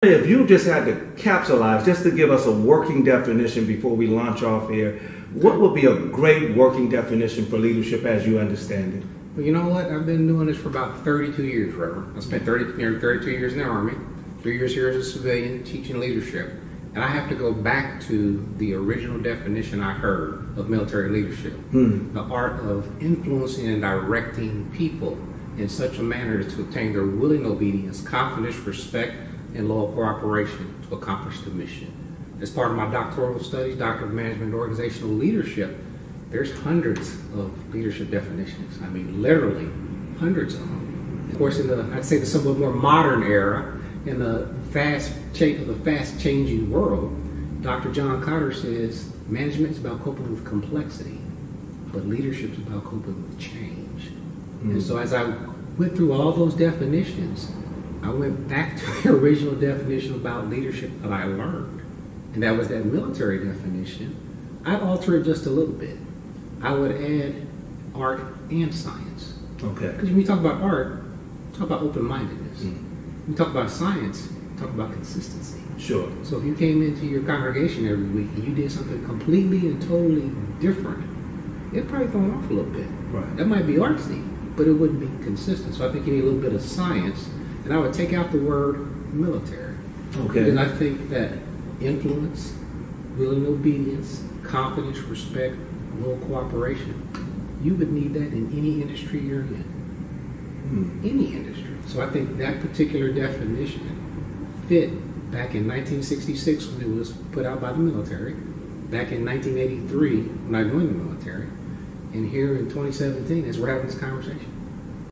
If you just had to capsulize, just to give us a working definition before we launch off here, what would be a great working definition for leadership as you understand it? Well, you know what? I've been doing this for about 32 years, Reverend. I spent nearly 32 years in the Army, 3 years here as a civilian teaching leadership. And I have to go back to the original definition I heard of military leadership. The art of influencing and directing people in such a manner to obtain their willing obedience, confidence, respect, and loyal cooperation to accomplish the mission. As part of my doctoral studies, Doctor of Management and Organizational Leadership, there's hundreds of leadership definitions. I mean, literally hundreds of them. Of course, in the, I'd say the somewhat more modern era, in the fast changing world, Dr. John Cotter says management is about coping with complexity, but leadership is about coping with change. And so as I went through all those definitions, I went back to the original definition about leadership that I learned, and that was that military definition. I'd alter it just a little bit. I would add art and science. Okay. Because when you talk about art, talk about open-mindedness. When you talk about science, talk about consistency. Sure. So if you came into your congregation every week and you did something completely and totally different, it'd probably throw off a little bit. Right. That might be artsy, but it wouldn't be consistent. So I think you need a little bit of science. And I would take out the word military. Okay. Because I think that influence, willing obedience, confidence, respect, loyal cooperation, you would need that in any industry you're in. Any industry. So I think that particular definition fit back in 1966 when it was put out by the military, back in 1983 when I joined the military, and here in 2017 as we're having this conversation.